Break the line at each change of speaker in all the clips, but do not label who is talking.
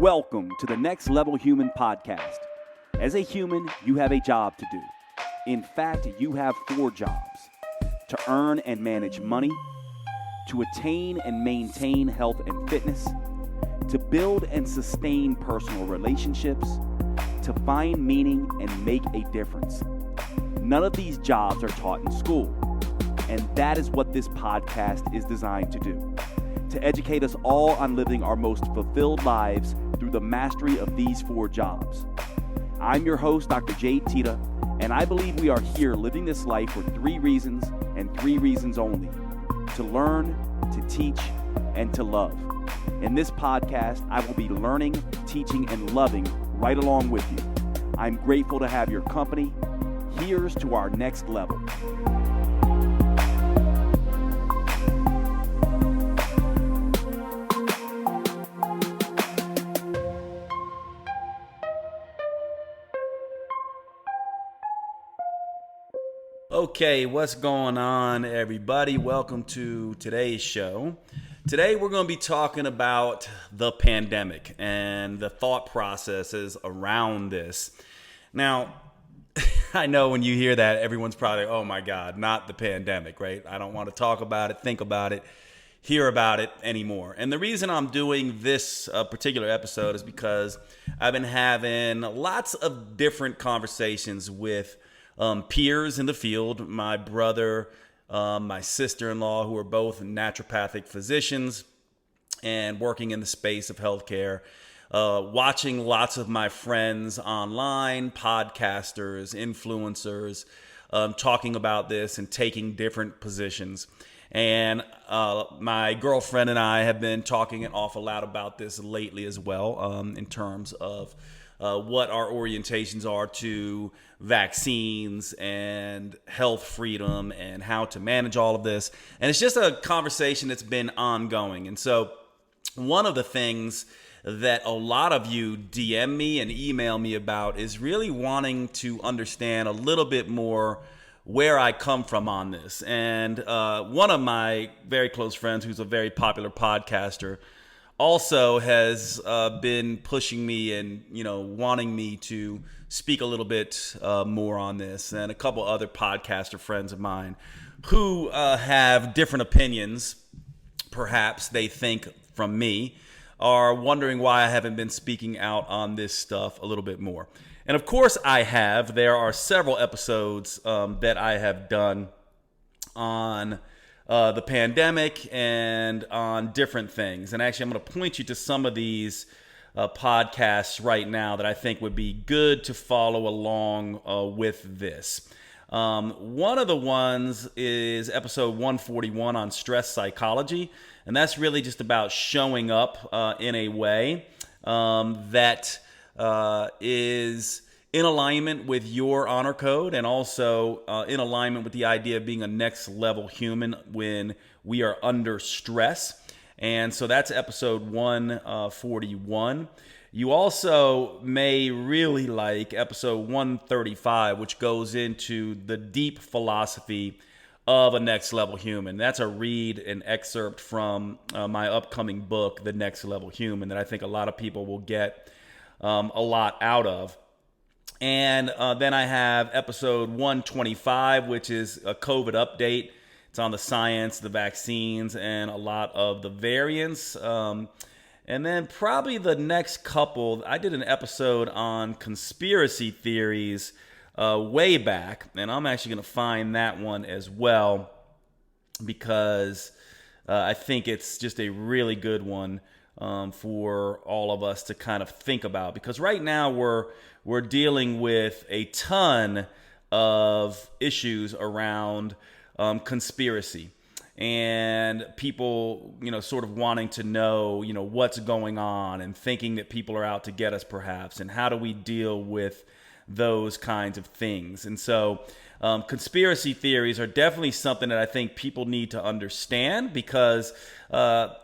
Welcome to the Next Level Human podcast. As a human, you have a job to do. In fact, you have 4 jobs: to earn and manage money, to attain and maintain health and fitness, to build and sustain personal relationships, to find meaning and make a difference. None of these jobs are taught in school, and that is what this podcast is designed to do: to educate us all on living our most fulfilled lives through the mastery of these 4 jobs. I'm your host, Dr. Jade, Teta, and I believe we are here living this life for 3 reasons and 3 reasons only: to learn, to teach, and to love. In this podcast, I will be learning, teaching, and loving right along with you. I'm grateful to have your company. Here's to our next level. Okay, what's going on, everybody? Welcome to today's show. Today, we're going to be talking about the pandemic and the thought processes around this. Now, I know when you hear that, everyone's probably, oh my God, not the pandemic, right? I don't want to talk about it, think about it, hear about it anymore. And the reason I'm doing this particular episode is because I've been having lots of different conversations with peers in the field, my brother, my sister-in-law, who are both naturopathic physicians and working in the space of healthcare, watching lots of my friends online, podcasters, influencers, talking about this and taking different positions. And my girlfriend and I have been talking an awful lot about this lately as well, in terms of what our orientations are to vaccines and health freedom and how to manage all of this. And it's just a conversation that's been ongoing. And so one of the things that a lot of you DM me and email me about is really wanting to understand a little bit more where I come from on this. And one of my very close friends, who's a very popular podcaster, also has been pushing me and, wanting me to speak a little bit more on this, and a couple other podcaster friends of mine who have different opinions, perhaps they think, from me, are wondering why I haven't been speaking out on this stuff a little bit more. And of course I have. There are several episodes that I have done on the pandemic and on different things. And actually, I'm going to point you to some of these podcasts right now that I think would be good to follow along with this. One of the ones is episode 141 on stress psychology. And that's really just about showing up in a way that is in alignment with your honor code, and also in alignment with the idea of being a next level human when we are under stress. And so that's episode 141. You also may really like episode 135, which goes into the deep philosophy of a next level human. That's a read and excerpt from my upcoming book, The Next Level Human, that I think a lot of people will get a lot out of. And then I have episode 125, which is a COVID update. It's on the science, the vaccines, and a lot of the variants. And then probably the next couple, I did an episode on conspiracy theories way back. And I'm actually going to find that one as well, because I think it's just a really good one for all of us to kind of think about. Because right now we're dealing with a ton of issues around conspiracy and people, sort of wanting to know, what's going on and thinking that people are out to get us perhaps, and how do we deal with those kinds of things. And so conspiracy theories are definitely something that I think people need to understand, because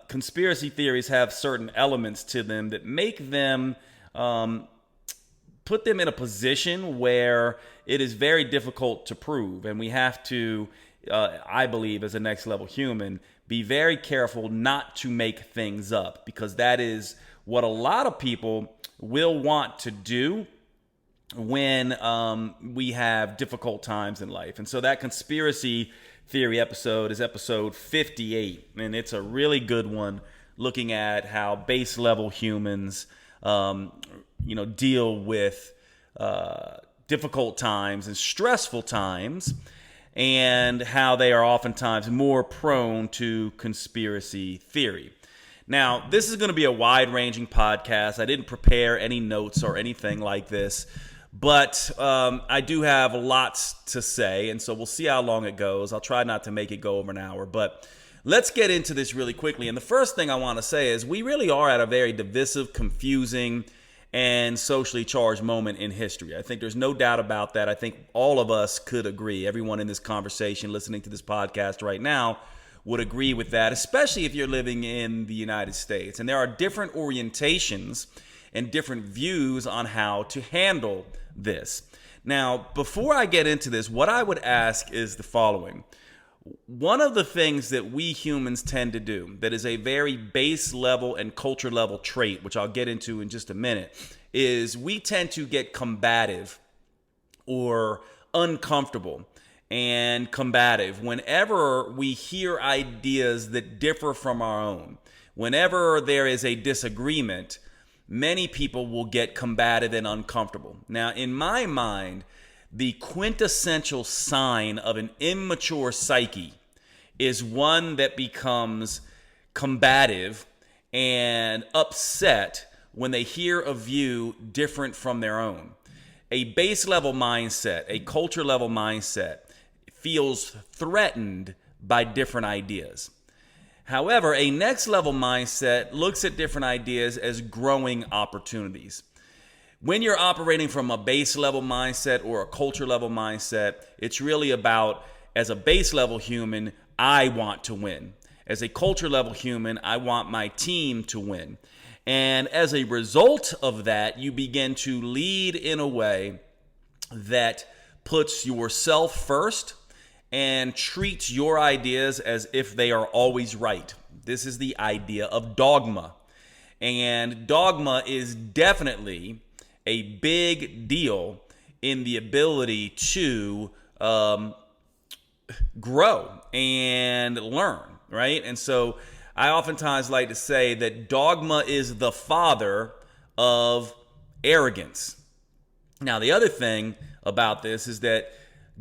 conspiracy theories have certain elements to them that make them put them in a position where it is very difficult to prove. And we have to, I believe, as a next level human, be very careful not to make things up, because that is what a lot of people will want to do when we have difficult times in life. And so that conspiracy theory episode is episode 58, and it's a really good one, looking at how base level humans deal with difficult times and stressful times, and how they are oftentimes more prone to conspiracy theory. Now, this is going to be a wide-ranging podcast. I didn't prepare any notes or anything like this, but I do have lots to say, and so we'll see how long it goes. I'll try not to make it go over an hour, but let's get into this really quickly. And the first thing I want to say is we really are at a very divisive, confusing, and socially charged moment in history. I think there's no doubt about that. I think all of us could agree. Everyone in this conversation listening to this podcast right now would agree with that, especially if you're living in the United States. And there are different orientations and different views on how to handle this. Now, before I get into this, what I would ask is the following. One of the things that we humans tend to do that is a very base level and culture level trait, which I'll get into in just a minute, is we tend to get combative or uncomfortable and combative whenever we hear ideas that differ from our own. Whenever there is a disagreement, many people will get combative and uncomfortable. Now, in my mind, the quintessential sign of an immature psyche is one that becomes combative and upset when they hear a view different from their own. A base level mindset, a culture level mindset, feels threatened by different ideas. However, a next level mindset looks at different ideas as growing opportunities. When you're operating from a base level mindset or a culture level mindset, it's really about, as a base level human, I want to win. As a culture level human, I want my team to win. And as a result of that, you begin to lead in a way that puts yourself first and treats your ideas as if they are always right. This is the idea of dogma. And dogma is definitely a big deal in the ability to grow and learn, right? And so I oftentimes like to say that dogma is the father of arrogance. Now, the other thing about this is that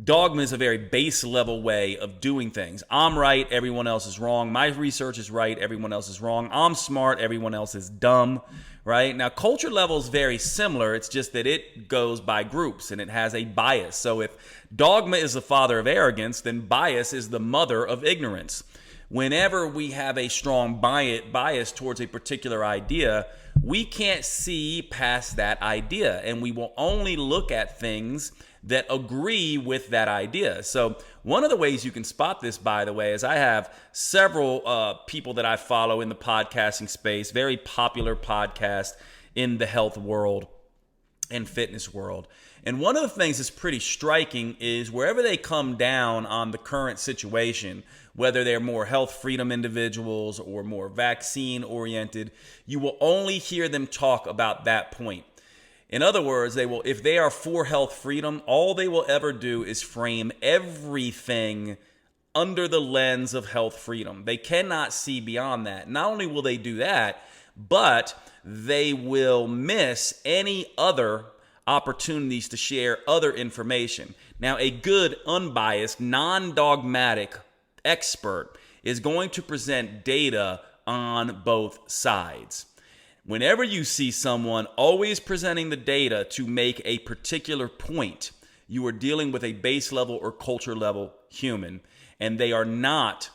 dogma is a very base level way of doing things. I'm right, everyone else is wrong. My research is right, everyone else is wrong. I'm smart, everyone else is dumb, right? Now, culture level is very similar. It's just that it goes by groups and it has a bias. So if dogma is the father of arrogance, then bias is the mother of ignorance. Whenever we have a strong bias towards a particular idea, we can't see past that idea, and we will only look at things that agree with that idea. So one of the ways you can spot this, by the way, is I have several people that I follow in the podcasting space, very popular podcast in the health world and fitness world. And one of the things that's pretty striking is wherever they come down on the current situation, whether they're more health freedom individuals or more vaccine oriented, you will only hear them talk about that point. In other words, if they are for health freedom, all they will ever do is frame everything under the lens of health freedom. They cannot see beyond that. Not only will they do that, but they will miss any other opportunities to share other information. Now, a good, unbiased, non-dogmatic expert is going to present data on both sides. Whenever you see someone always presenting the data to make a particular point, you are dealing with a base level or culture level human, and they are not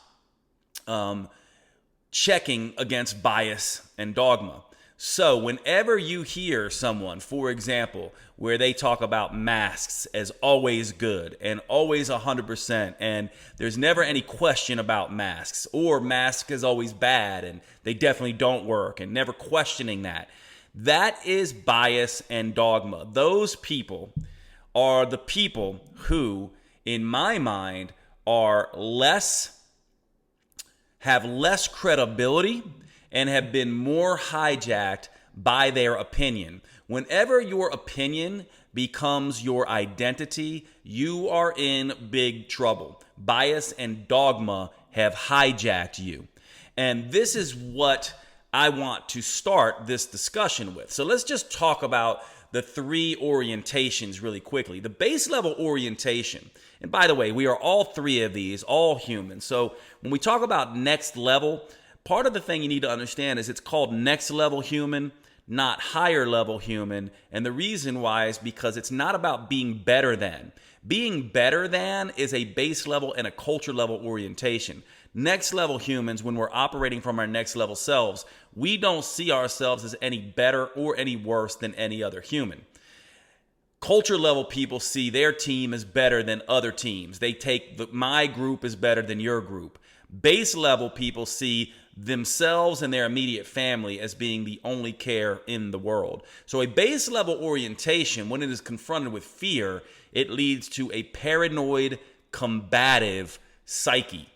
checking against bias and dogma. So whenever you hear someone, for example, where they talk about masks as always good and always 100%, and there's never any question about masks, or mask is always bad and they definitely don't work, and never questioning that, that is bias and dogma. Those people are the people who, in my mind, have less credibility and have been more hijacked by their opinion. Whenever your opinion becomes your identity, you are in big trouble. Bias and dogma have hijacked you. And this is what I want to start this discussion with. So let's just talk about the three orientations really quickly. The base level orientation, and by the way, we are all three of these, all human. So when we talk about next level, part of the thing you need to understand is it's called next level human, not higher level human. And the reason why is because it's not about being better than. Being better than is a base level and a culture level orientation. Next level humans, when we're operating from our next level selves, we don't see ourselves as any better or any worse than any other human. Culture level people see their team as better than other teams. They take my group is better than your group. Base level people see themselves and their immediate family as being the only care in the world. So a base level orientation, when it is confronted with fear, it leads to a paranoid, combative psyche.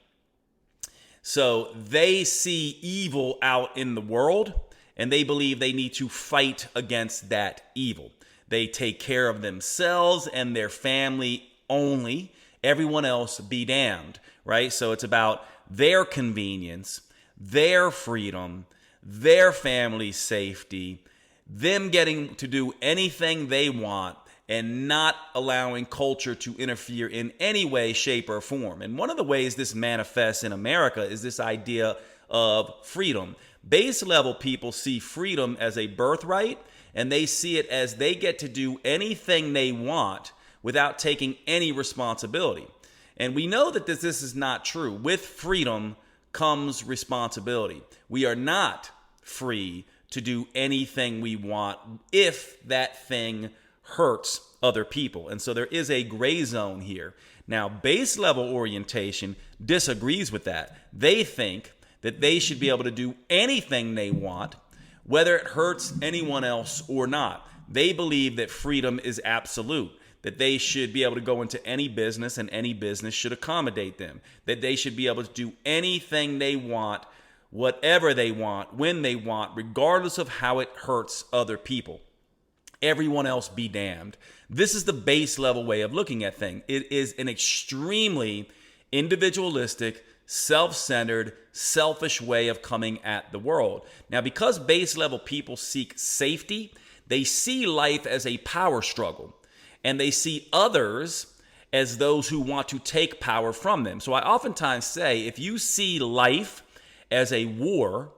So they see evil out in the world, and they believe they need to fight against that evil. They take care of themselves and their family only. Everyone else be damned, right? So it's about their convenience, their freedom, their family's safety, them getting to do anything they want, and not allowing culture to interfere in any way, shape, or form. And one of the ways this manifests in America is this idea of freedom. Base level people see freedom as a birthright, and they see it as they get to do anything they want without taking any responsibility. And we know that this is not true. With freedom comes responsibility. We are not free to do anything we want if that thing hurts other people. And so there is a gray zone here. Now, base level orientation disagrees with that. They think that they should be able to do anything they want, whether it hurts anyone else or not. They believe that freedom is absolute, that they should be able to go into any business and any business should accommodate them, that they should be able to do anything they want, whatever they want, when they want, regardless of how it hurts other people. Everyone else be damned. This is the base level way of looking at things. It is an extremely individualistic, self-centered, selfish way of coming at the world. Now, because base level people seek safety, they see life as a power struggle, and they see others as those who want to take power from them. So I oftentimes say, if you see life as a war,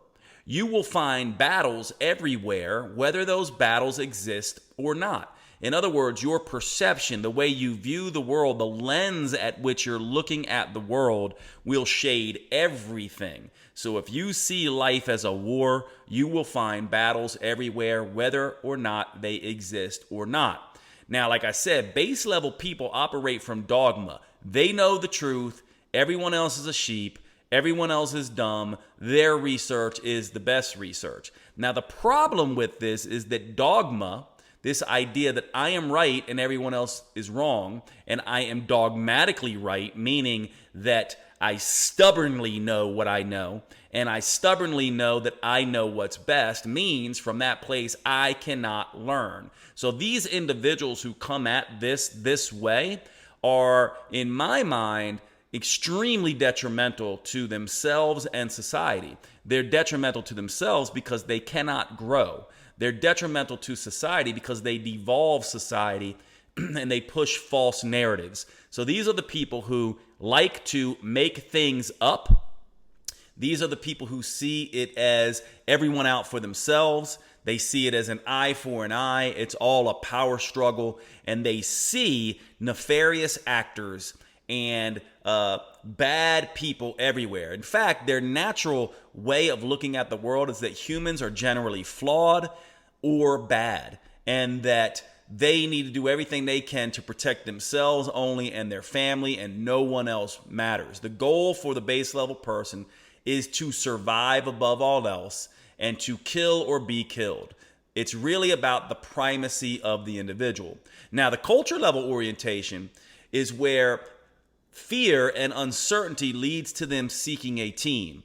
you will find battles everywhere, whether those battles exist or not. In other words, your perception, the way you view the world, the lens at which you're looking at the world will shade everything. So if you see life as a war, you will find battles everywhere, whether or not they exist or not. Now, like I said, base level people operate from dogma. They know the truth. Everyone else is a sheep. Everyone else is dumb. Their research is the best research. Now, the problem with this is that dogma, this idea that I am right and everyone else is wrong, and I am dogmatically right, meaning that I stubbornly know what I know, and I stubbornly know that I know what's best, means from that place I cannot learn. So these individuals who come at this way are, in my mind, extremely detrimental to themselves and society. They're detrimental to themselves because they cannot grow. They're detrimental to society because they devolve society and they push false narratives. So these are the people who like to make things up. These are the people who see it as everyone out for themselves. They see it as an eye for an eye. It's all a power struggle. And they see nefarious actors and bad people everywhere. In fact, their natural way of looking at the world is that humans are generally flawed or bad, and that they need to do everything they can to protect themselves only and their family, and no one else matters. The goal for the base level person is to survive above all else and to kill or be killed. It's really about the primacy of the individual. Now, the culture level orientation is where fear and uncertainty leads to them seeking a team.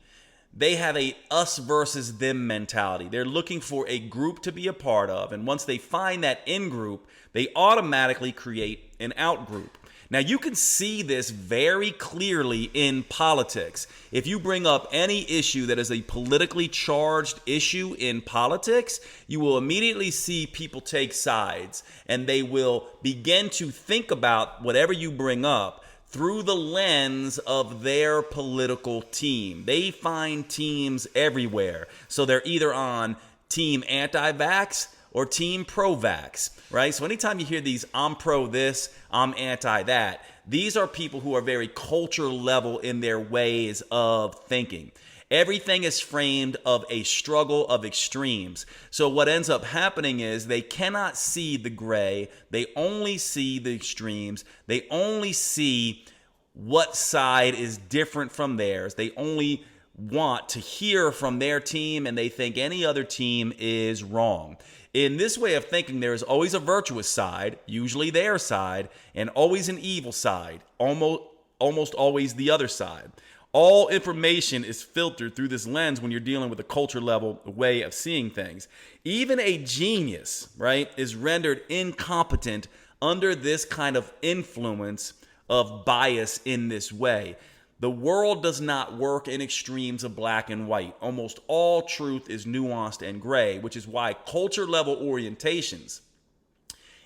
they have a us versus them mentality. They're looking for a group to be a part of. And once they find that in group, they automatically create an out group. Now, you can see this very clearly in politics. If you bring up any issue that is a politically charged issue in politics, you will immediately see people take sides, and they will begin to think about whatever you bring up through the lens of their political team. They find teams everywhere. So they're either on team anti-vax or team pro-vax, right? So anytime you hear these, I'm pro this, I'm anti that, these are people who are very culture level in their ways of thinking. Everything is framed of a struggle of extremes. So what ends up happening is they cannot see the gray. They only see the extremes. They only see what side is different from theirs. They only want to hear from their team, and they think any other team is wrong. In this way of thinking, there is always a virtuous side, usually their side, and always an evil side, almost always the other side. All information is filtered through this lens when you're dealing with a culture level way of seeing things. Even a genius, right, is rendered incompetent under this kind of influence of bias in this way. The world does not work in extremes of black and white. Almost all truth is nuanced and gray, which is why culture level orientations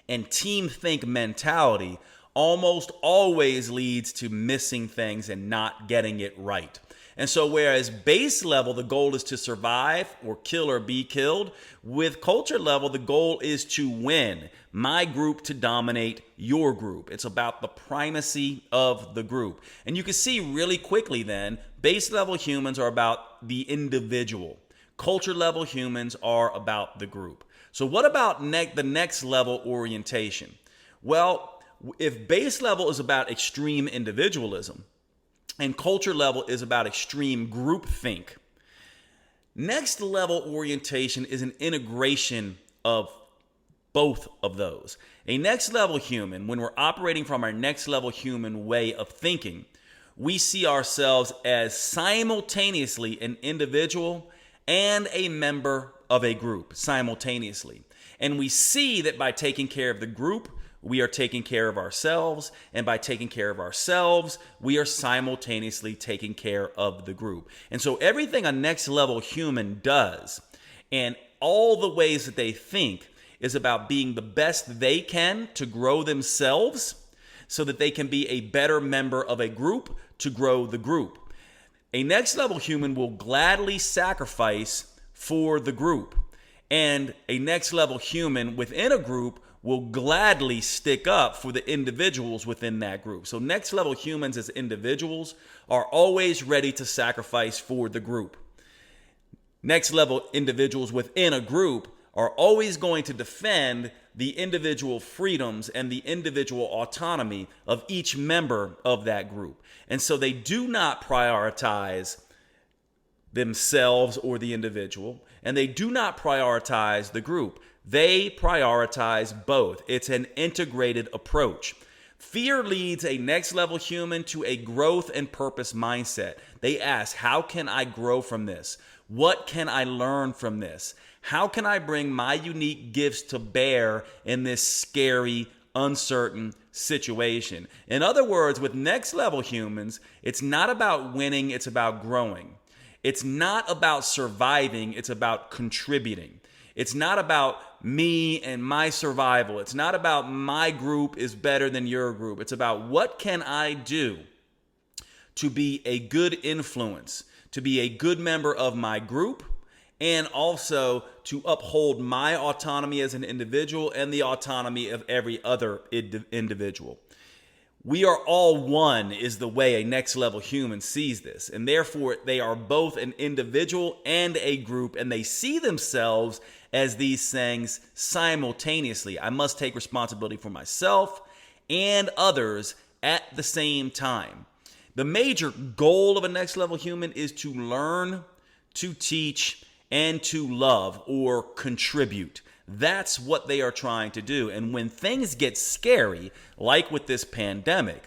and team think mentality almost always leads to missing things and not getting it right. And so whereas base level, the goal is to survive or kill or be killed, with culture level, the goal is to win. My group to dominate your group. It's about the primacy of the group. And you can see really quickly then, base level humans are about the individual. Culture level humans are about the group. So what about the next level orientation? Well, if base level is about extreme individualism, and culture level is about extreme groupthink, next level orientation is an integration of both of those. A next level human, when we're operating from our next level human way of thinking, we see ourselves as simultaneously an individual and a member of a group simultaneously. And we see that by taking care of the group, we are taking care of ourselves, and by taking care of ourselves, we are simultaneously taking care of the group. And so everything a next level human does, and all the ways that they think, is about being the best they can to grow themselves so that they can be a better member of a group to grow the group. A next level human will gladly sacrifice for the group, and a next level human within a group will gladly stick up for the individuals within that group. So next level humans as individuals are always ready to sacrifice for the group. Next level individuals within a group are always going to defend the individual freedoms and the individual autonomy of each member of that group. And so they do not prioritize themselves or the individual, and they do not prioritize the group. They prioritize both. It's an integrated approach. Fear leads a next level human to a growth and purpose mindset. They ask, how can I grow from this? What can I learn from this? How can I bring my unique gifts to bear in this scary, uncertain situation? In other words, with next level humans, it's not about winning, it's about growing. It's not about surviving, it's about contributing. It's not about me and my survival. It's not about my group is better than your group. It's about what can I do to be a good influence, to be a good member of my group, and also to uphold my autonomy as an individual and the autonomy of every other individual. We are all one is the way a next level human sees this. And therefore, they are both an individual and a group, and they see themselves as these things simultaneously. I must take responsibility for myself and others at the same time. The major goal of a next level human is to learn, to teach, and to love or contribute. That's what they are trying to do. And when things get scary, like with this pandemic,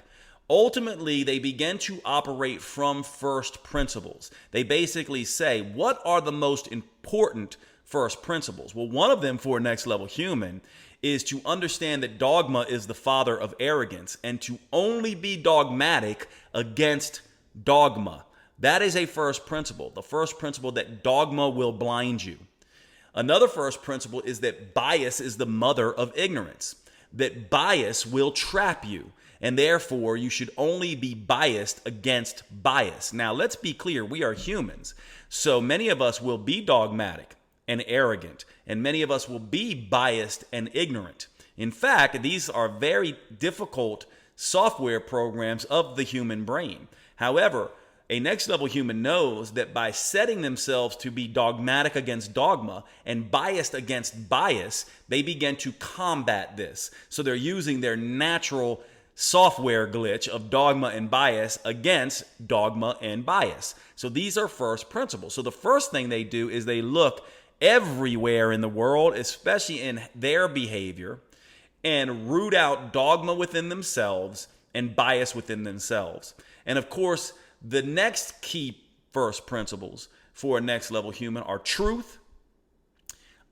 ultimately they begin to operate from first principles. They basically say, what are the most important first principles? Well, one of them for a next level human is to understand that dogma is the father of arrogance, and to only be dogmatic against dogma. That is a first principle. The first principle, that dogma will blind you. Another first principle is that bias is the mother of ignorance, that bias will trap you, and therefore you should only be biased against bias. Now, let's be clear, we are humans, so many of us will be dogmatic and arrogant, and many of us will be biased and ignorant. In fact, these are very difficult software programs of the human brain. However, a next level human knows that by setting themselves to be dogmatic against dogma and biased against bias, they begin to combat this. So they're using their natural software glitch of dogma and bias against dogma and bias. So these are first principles. So the first thing they do is they look everywhere in the world, especially in their behavior, and root out dogma within themselves and bias within themselves. And of course, the next key first principles for a next level human are truth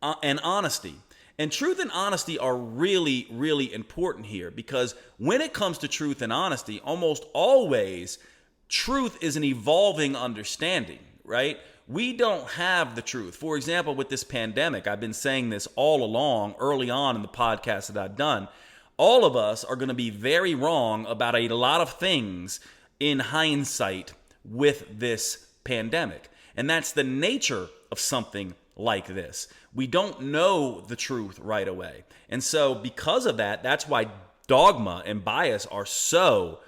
and honesty. And truth and honesty are really, really important here, because when it comes to truth and honesty, almost always truth is an evolving understanding, right? We don't have the truth. For example, with this pandemic, I've been saying this all along, early on in the podcast that I've done. All of us are going to be very wrong about a lot of things in hindsight with this pandemic. And that's the nature of something like this. We don't know the truth right away. And so because of that, that's why dogma and bias are so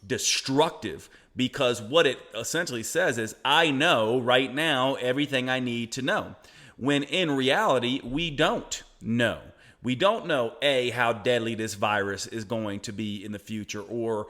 destructive, because what it essentially says is, I know right now everything I need to know. When in reality, we don't know. We don't know, A, how deadly this virus is going to be in the future, or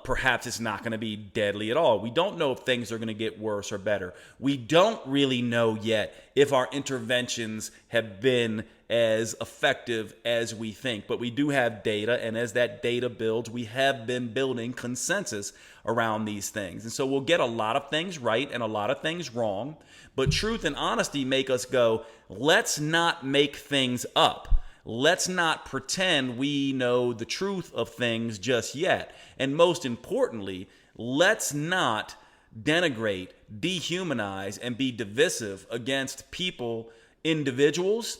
perhaps it's not going to be deadly at all. We don't know if things are going to get worse or better. We don't really know yet if our interventions have been as effective as we think. But we do have data, and as that data builds, we have been building consensus around these things. And so we'll get a lot of things right and a lot of things wrong. But truth and honesty make us go, let's not make things up. Let's not pretend we know the truth of things just yet. And most importantly, let's not denigrate, dehumanize, and be divisive against people, individuals,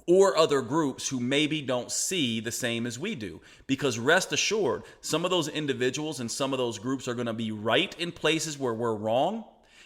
or other groups who maybe don't see the same as we do. Because rest assured, some of those individuals and some of those groups are going to be right in places where we're wrong,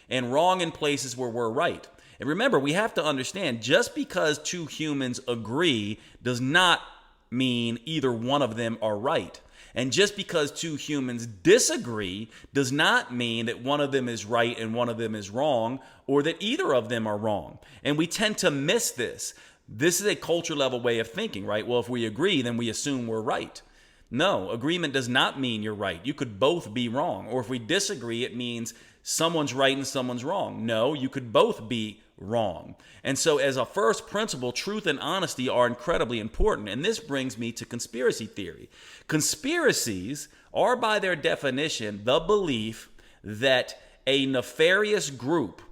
and wrong in places where we're right. And remember, we have to understand, just because two humans agree does not mean either one of them are right. And just because two humans disagree does not mean that one of them is right and one of them is wrong, or that either of them are wrong. And we tend to miss this. This is a culture level way of thinking, right? Well, if we agree, then we assume we're right. No, agreement does not mean you're right. You could both be wrong. Or if we disagree, it means someone's right and someone's wrong. No, you could both be wrong. And so as a first principle, truth and honesty are incredibly important. And this brings me to conspiracy theory. Conspiracies are, by their definition, the belief that a nefarious group,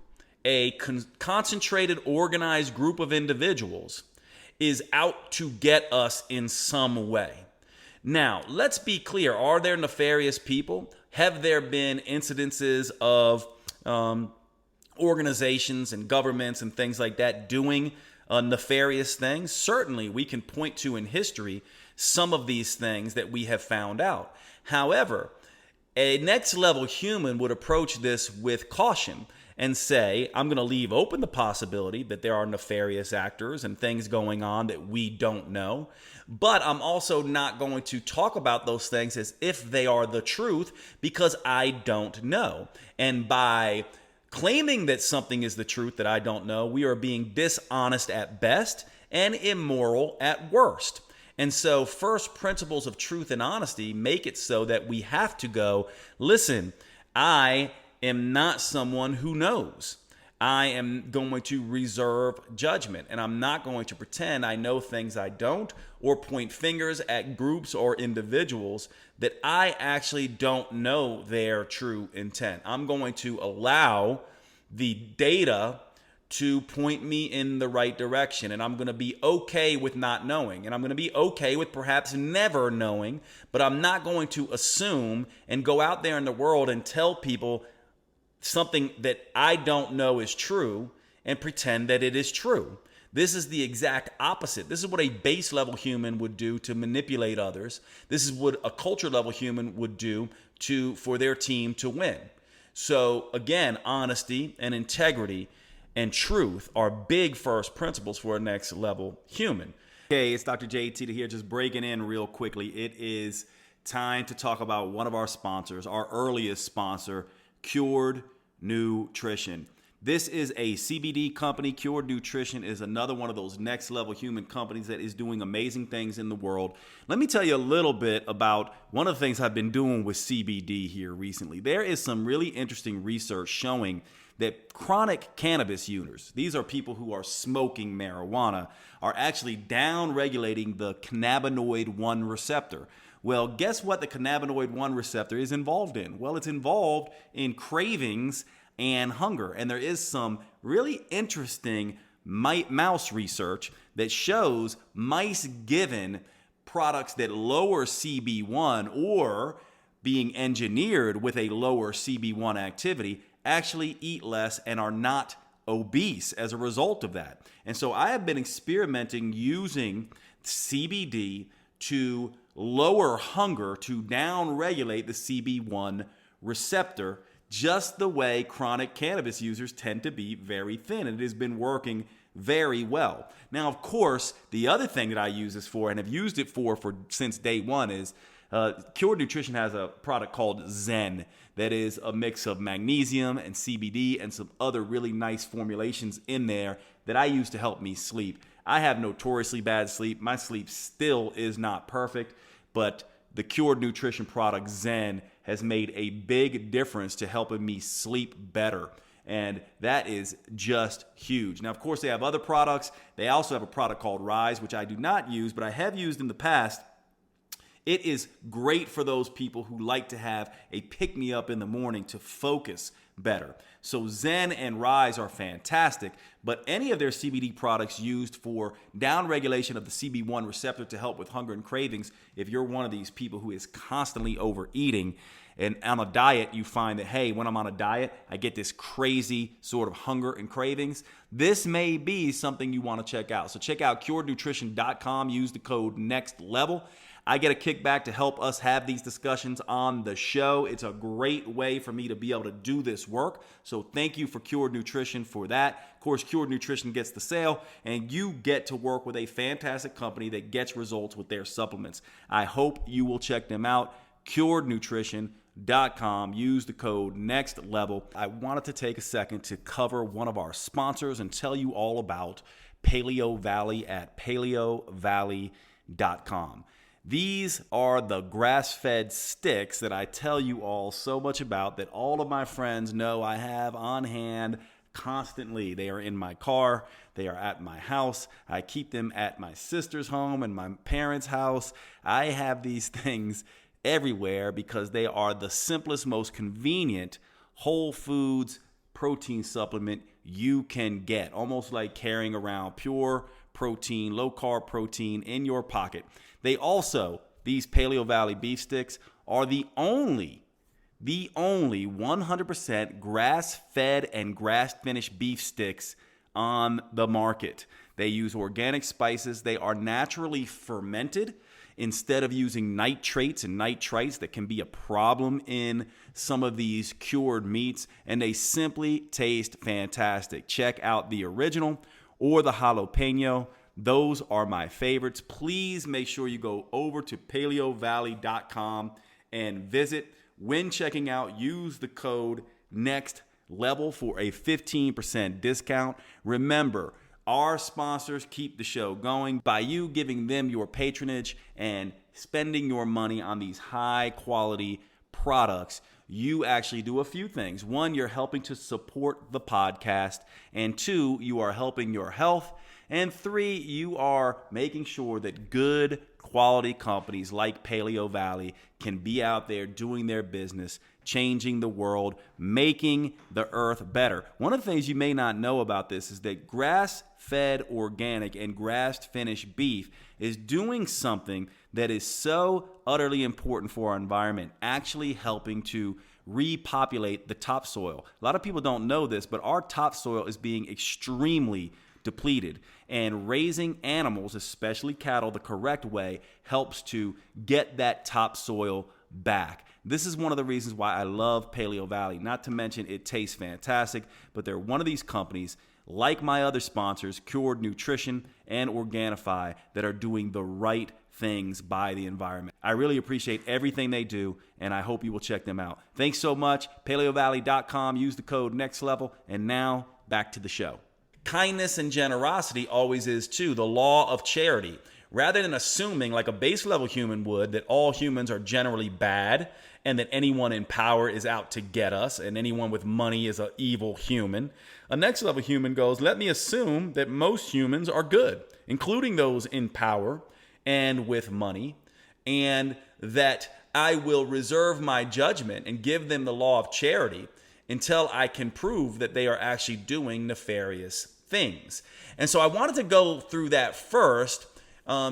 a concentrated, organized group of individuals is out to get us in some way. Now, let's be clear. Are there nefarious people? Have there been incidences of organizations and governments and things like that doing nefarious things? Certainly, we can point to in history some of these things that we have found out. However, a next level human would approach this with caution and say, I'm going to leave open the possibility that there are nefarious actors and things going on that we don't know. But I'm also not going to talk about those things as if they are the truth, because I don't know. And by claiming that something is the truth that I don't know, we are being dishonest at best and immoral at worst. And so first principles of truth and honesty make it so that we have to go, listen, I am not someone who knows. I am going to reserve judgment, and I'm not going to pretend I know things I don't or point fingers at groups or individuals that I actually don't know their true intent. I'm going to allow the data to point me in the right direction, and I'm going to be okay with not knowing, and I'm going to be okay with perhaps never knowing, but I'm not going to assume and go out there in the world and tell people something that I don't know is true and pretend that it is true. This is the exact opposite. This is what a base level human would do to manipulate others. This is what a culture level human would do for their team to win. So again, honesty and integrity and truth are big first principles for a next level human. Okay, it's Dr. Jade, Teta here, just breaking in real quickly. It is time to talk about one of our sponsors, our earliest sponsor, Cured Nutrition. This is a CBD company. Cured Nutrition is another one of those next level human companies that is doing amazing things in the world. Let me tell you a little bit about one of the things I've been doing with CBD here recently. There is some really interesting research showing that chronic cannabis users, these are people who are smoking marijuana, are actually down-regulating the cannabinoid 1 receptor. Well, guess what the cannabinoid 1 receptor is involved in? Well, it's involved in cravings and hunger. And there is some really interesting mouse research that shows mice given products that lower CB1 or being engineered with a lower CB1 activity actually eat less and are not obese as a result of that. And so I have been experimenting using CBD to lower hunger, to down-regulate the CB1 receptor, just the way chronic cannabis users tend to be very thin. And it has been working very well. Now, of course, the other thing that I use this for and have used it for since day one is Cured Nutrition has a product called Zen that is a mix of magnesium and CBD and some other really nice formulations in there that I use to help me sleep. I have notoriously bad sleep. My sleep still is not perfect, but the Cured Nutrition product Zen has made a big difference to helping me sleep better. And that is just huge. Now, of course, they have other products. They also have a product called Rise, which I do not use, but I have used in the past. It is great for those people who like to have a pick-me-up in the morning to focus better. So Zen and Rise are fantastic, but any of their CBD products used for downregulation of the CB1 receptor to help with hunger and cravings, if you're one of these people who is constantly overeating and on a diet, you find that, hey, when I'm on a diet, I get this crazy sort of hunger and cravings. This may be something you want to check out. So check out curednutrition.com, use the code NEXTLEVEL. I get a kickback to help us have these discussions on the show. It's a great way for me to be able to do this work. So thank you for Cured Nutrition for that. Of course, Cured Nutrition gets the sale, and you get to work with a fantastic company that gets results with their supplements. I hope you will check them out. curednutrition.com. Use the code NEXTLEVEL. I wanted to take a second to cover one of our sponsors and tell you all about Paleo Valley at paleovalley.com. These are the grass-fed sticks that I tell you all so much about that all of my friends know I have on hand constantly. They are in my car. They are at my house. I keep them at my sister's home and my parents' house. I have these things everywhere because they are the simplest, most convenient whole foods protein supplement you can get. Almost like carrying around pure protein, low-carb protein in your pocket. They also, these Paleo Valley beef sticks, are the only 100% grass-fed and grass-finished beef sticks on the market. They use organic spices. They are naturally fermented instead of using nitrates and nitrites that can be a problem in some of these cured meats, and they simply taste fantastic. Check out the original or the jalapeno. Those are my favorites. Please make sure you go over to paleovalley.com and visit. When checking out, use the code NEXTLEVEL for a 15% discount. Remember, our sponsors keep the show going by you giving them your patronage and spending your money on these high quality products, you actually do a few things. One, you're helping to support the podcast. And two, you are helping your health. And three, you are making sure that good quality companies like Paleo Valley can be out there doing their business, changing the world, making the earth better. One of the things you may not know about this is that grass-fed organic and grass-finished beef is doing something that is so utterly important for our environment, actually helping to repopulate the topsoil. A lot of people don't know this, but our topsoil is being extremely depleted, and raising animals, especially cattle, the correct way helps to get that topsoil back. This is one of the reasons why I love Paleo Valley. Not to mention it tastes fantastic, but they're one of these companies, like my other sponsors, Cured Nutrition and Organifi, that are doing the right things by the environment. I really appreciate everything they do, and I hope you will check them out. Thanks so much. PaleoValley.com. Use the code NEXTLEVEL. And now back to the show. Kindness and generosity always is too, the law of charity. Rather than assuming, like a base level human would, that all humans are generally bad and that anyone in power is out to get us and anyone with money is an evil human, a next level human goes, let me assume that most humans are good, including those in power and with money, and that I will reserve my judgment and give them the law of charity until I can prove that they are actually doing nefarious things. And so I wanted to go through that first,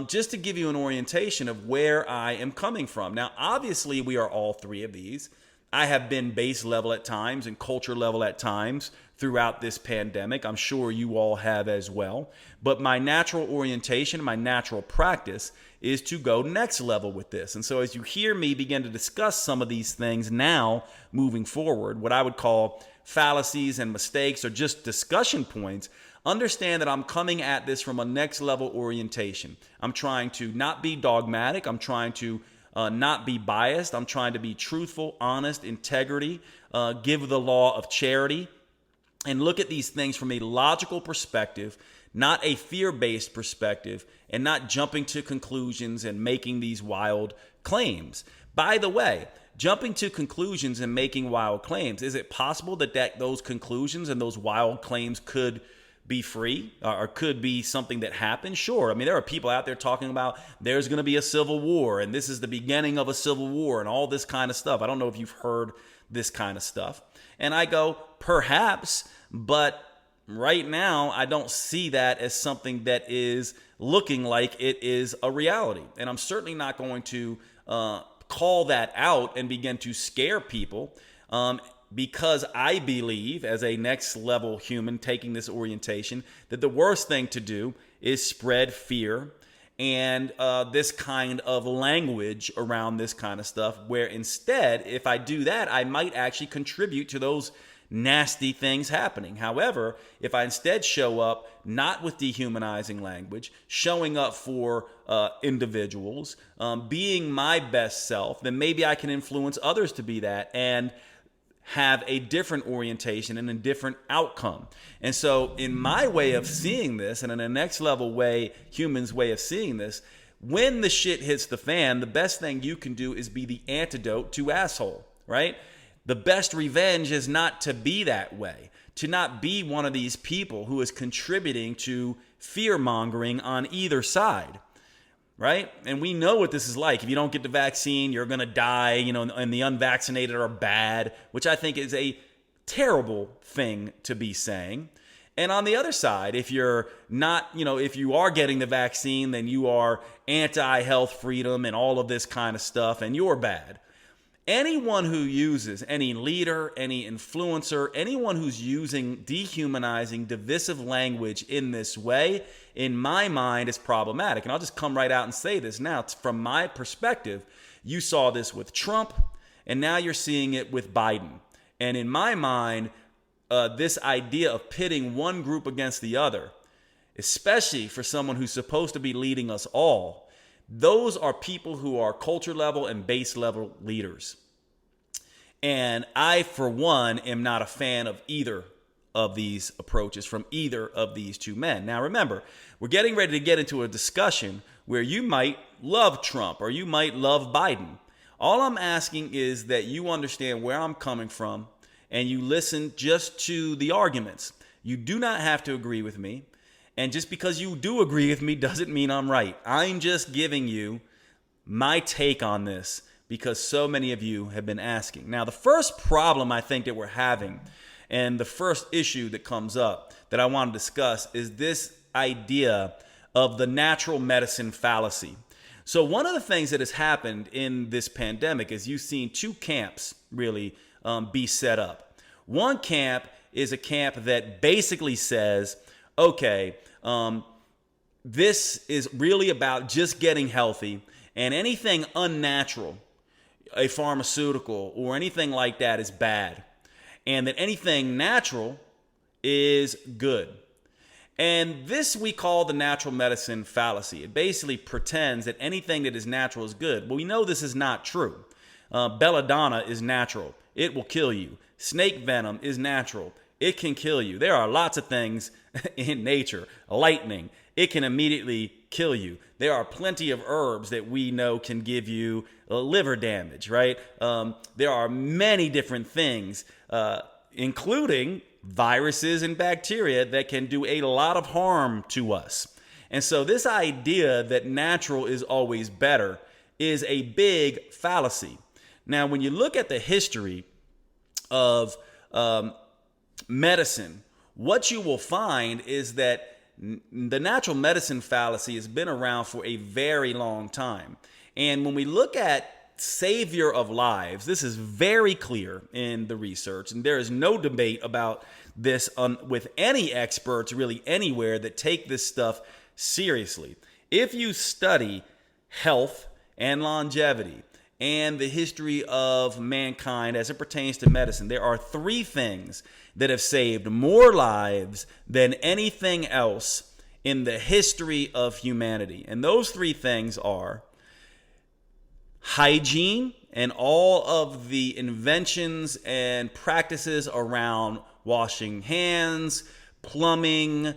just to give you an orientation of where I am coming from. Now, obviously, we are all three of these. I have been base level at times and culture level at times throughout this pandemic. I'm sure you all have as well. But my natural orientation, my natural practice is to go next level with this. And so as you hear me begin to discuss some of these things now moving forward, what I would call fallacies and mistakes or just discussion points, understand that I'm coming at this from a next level orientation. I'm trying to not be dogmatic. I'm trying to not be biased. I'm trying to be truthful, honest, integrity, give the law of charity, and look at these things from a logical perspective, not a fear-based perspective, and not jumping to conclusions and making these wild claims. By the way, jumping to conclusions and making wild claims, is it possible that those conclusions and those wild claims could be free or could be something that happened? Sure. I mean, there are people out there talking about there's going to be a civil war and this is the beginning of a civil war and all this kind of stuff. I don't know if you've heard this kind of stuff. And I go, perhaps, but right now I don't see that as something that is looking like it is a reality. And I'm certainly not going to call that out and begin to scare people because I believe, as a next level human taking this orientation, that the worst thing to do is spread fear and this kind of language around this kind of stuff, where instead, if I do that, I might actually contribute to those nasty things happening. However, if I instead show up not with dehumanizing language, showing up for individuals, being my best self, then maybe I can influence others to be that and have a different orientation and a different outcome. And so in my way of seeing this, and in a next level way, humans' way of seeing this, when the shit hits the fan, the best thing you can do is be the antidote to asshole, right? The best revenge is not to be that way, to not be one of these people who is contributing to fear-mongering on either side, right? And we know what this is like. If you don't get the vaccine, you're going to die, and the unvaccinated are bad, which I think is a terrible thing to be saying. And on the other side, if you're not, if you are getting the vaccine, then you are anti-health freedom and all of this kind of stuff, and you're bad. Anyone who uses, any leader, any influencer, anyone who's using dehumanizing, divisive language in this way, in my mind, is problematic. And I'll just come right out and say this now. From my perspective, you saw this with Trump, and now you're seeing it with Biden. And in my mind, this idea of pitting one group against the other, especially for someone who's supposed to be leading us all, those are people who are culture level and base level leaders. And I, for one, am not a fan of either of these approaches from either of these two men. Now, remember, we're getting ready to get into a discussion where you might love Trump or you might love Biden. All I'm asking is that you understand where I'm coming from and you listen just to the arguments. You do not have to agree with me. And just because you do agree with me doesn't mean I'm right. I'm just giving you my take on this because so many of you have been asking. Now, the first problem I think that we're having and the first issue that comes up that I want to discuss is this idea of the natural medicine fallacy. So one of the things that has happened in this pandemic is you've seen two camps really be set up. One camp is a camp that basically says, okay, this is really about just getting healthy, and anything unnatural, a pharmaceutical or anything like that, is bad, and that anything natural is good. And this we call the natural medicine fallacy. It basically pretends that anything that is natural is good. But we know this is not true. Belladonna is natural. It will kill you. Snake venom is natural. It can kill you. There are lots of things in nature. Lightning, it can immediately kill you. There are plenty of herbs that we know can give you liver damage, right? There are many different things, including viruses and bacteria that can do a lot of harm to us. And so this idea that natural is always better is a big fallacy. Now, when you look at the history of medicine, what you will find is that the natural medicine fallacy has been around for a very long time. And when we look at savior of lives, this is very clear in the research, and there is no debate about this with any experts really anywhere that take this stuff seriously. If you study health and longevity and the history of mankind as it pertains to medicine, there are three things that have saved more lives than anything else in the history of humanity. And those three things are hygiene and all of the inventions and practices around washing hands, plumbing,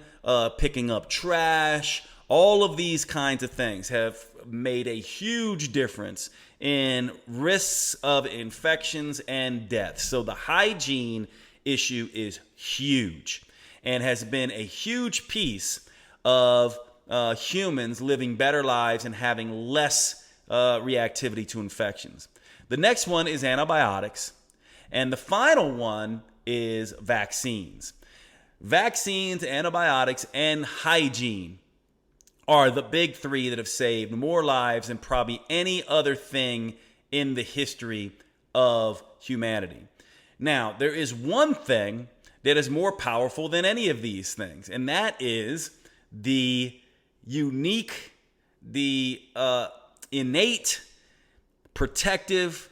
picking up trash. All of these kinds of things have made a huge difference in risks of infections and deaths. So the hygiene issue is huge and has been a huge piece of humans living better lives and having less reactivity to infections. The next one is antibiotics. And the final one is vaccines. Vaccines, antibiotics, and hygiene are the big three that have saved more lives than probably any other thing in the history of humanity. Now, there is one thing that is more powerful than any of these things, and that is the unique, the innate protective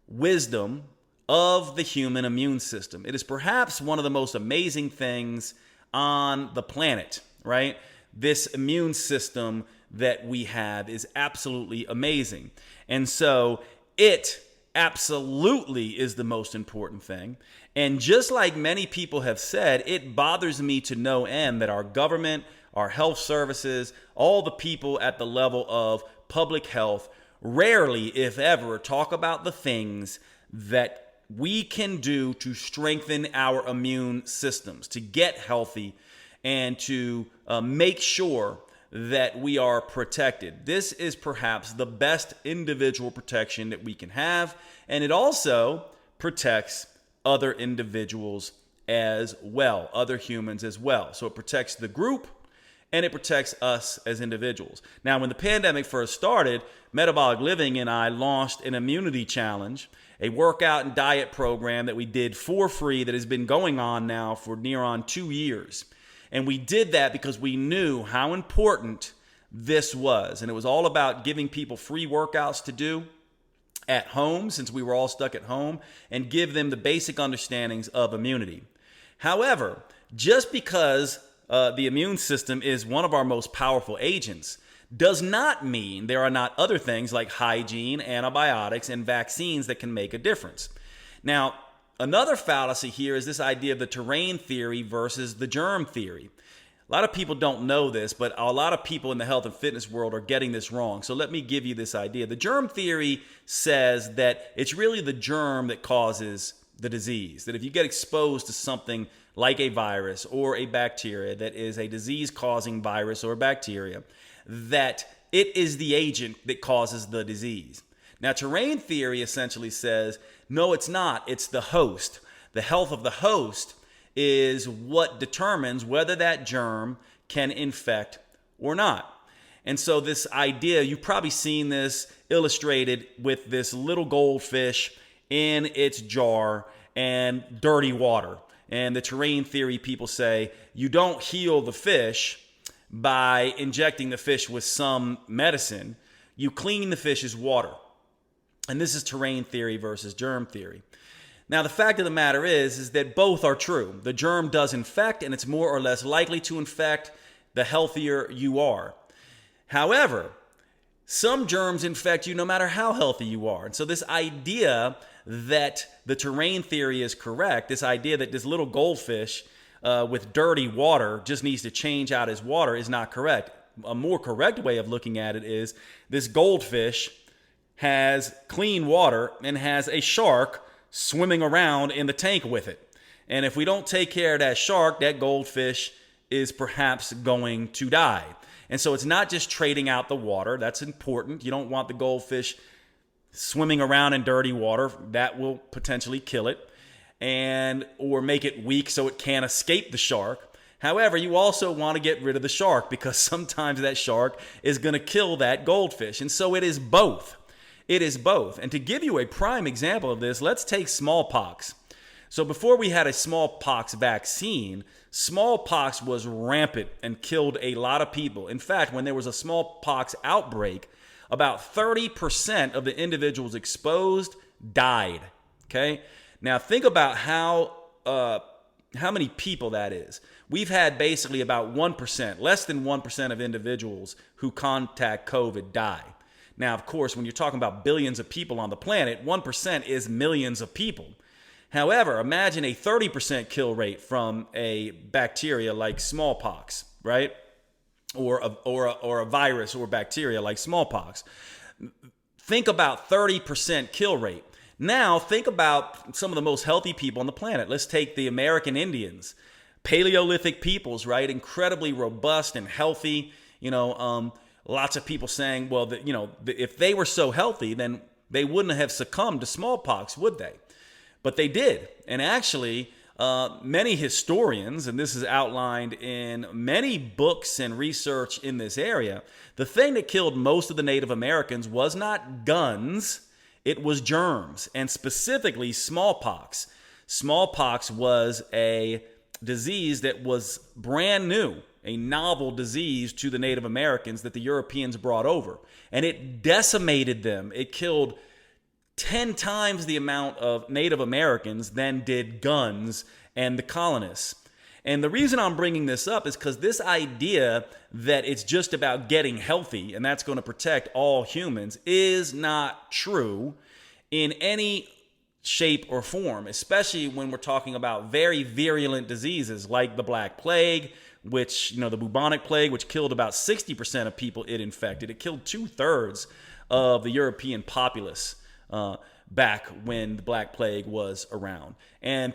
wisdom of the human immune system. It is perhaps one of the most amazing things on the planet, right? This immune system that we have is absolutely amazing. And so it absolutely is the most important thing. And just like many people have said, it bothers me to no end that our government, our health services, all the people at the level of public health rarely, if ever, talk about the things that we can do to strengthen our immune systems, to get healthy, and to make sure that we are protected. This is perhaps the best individual protection that we can have, and it also protects other individuals as well, other humans as well. So it protects the group, and it protects us as individuals. Now, when the pandemic first started, Metabolic Living and I launched an immunity challenge, a workout and diet program that we did for free that has been going on now for near on 2 years. And we did that because we knew how important this was. And it was all about giving people free workouts to do at home, since we were all stuck at home, and give them the basic understandings of immunity. However, just because the immune system is one of our most powerful agents does not mean there are not other things like hygiene, antibiotics, and vaccines that can make a difference. Now, another fallacy here is this idea of the terrain theory versus the germ theory. A lot of people don't know this, but a lot of people in the health and fitness world are getting this wrong. So let me give you this idea. The germ theory says that it's really the germ that causes the disease. That if you get exposed to something like a virus or a bacteria that is a disease-causing virus or bacteria, that it is the agent that causes the disease. Now, terrain theory essentially says, no, it's not. It's the host. The health of the host is what determines whether that germ can infect or not. And so this idea, you've probably seen this illustrated with this little goldfish in its jar and dirty water. And the terrain theory people say you don't heal the fish by injecting the fish with some medicine. You clean the fish's water. And this is terrain theory versus germ theory. Now, the fact of the matter is that both are true. The germ does infect, and it's more or less likely to infect the healthier you are. However, some germs infect you no matter how healthy you are. And so this idea that the terrain theory is correct, this idea that this little goldfish with dirty water just needs to change out his water is not correct. A more correct way of looking at it is this goldfish has clean water and has a shark swimming around in the tank with it. And if we don't take care of that shark, that goldfish is perhaps going to die. And so it's not just trading out the water. That's important. You don't want the goldfish swimming around in dirty water. That will potentially kill it and or make it weak so it can't escape the shark. However, you also want to get rid of the shark because sometimes that shark is going to kill that goldfish. And so it is both. It is both. And to give you a prime example of this, let's take smallpox. So before we had a smallpox vaccine, smallpox was rampant and killed a lot of people. In fact, when there was a smallpox outbreak, about 30% of the individuals exposed died. Okay? Now think about how many people that is. We've had basically about 1%, less than 1% of individuals who contact COVID die. Now, of course, when you're talking about billions of people on the planet, 1% is millions of people. However, imagine a 30% kill rate from a bacteria like smallpox, right? Or a virus or bacteria like smallpox. Think about 30% kill rate. Now, think about some of the most healthy people on the planet. Let's take the American Indians, Paleolithic peoples, right? Incredibly robust and healthy, lots of people saying, well, if they were so healthy, then they wouldn't have succumbed to smallpox, would they? But they did. And actually, many historians, and this is outlined in many books and research in this area, the thing that killed most of the Native Americans was not guns, it was germs, and specifically smallpox. Smallpox was a disease that was brand new, a novel disease to the Native Americans that the Europeans brought over. And it decimated them. It killed 10 times the amount of Native Americans than did guns and the colonists. And the reason I'm bringing this up is because this idea that it's just about getting healthy and that's going to protect all humans is not true in any shape or form, especially when we're talking about very virulent diseases like the Black Plague, which, the bubonic plague, which killed about 60% of people it infected. It killed 2/3 of the European populace back when the Black Plague was around. And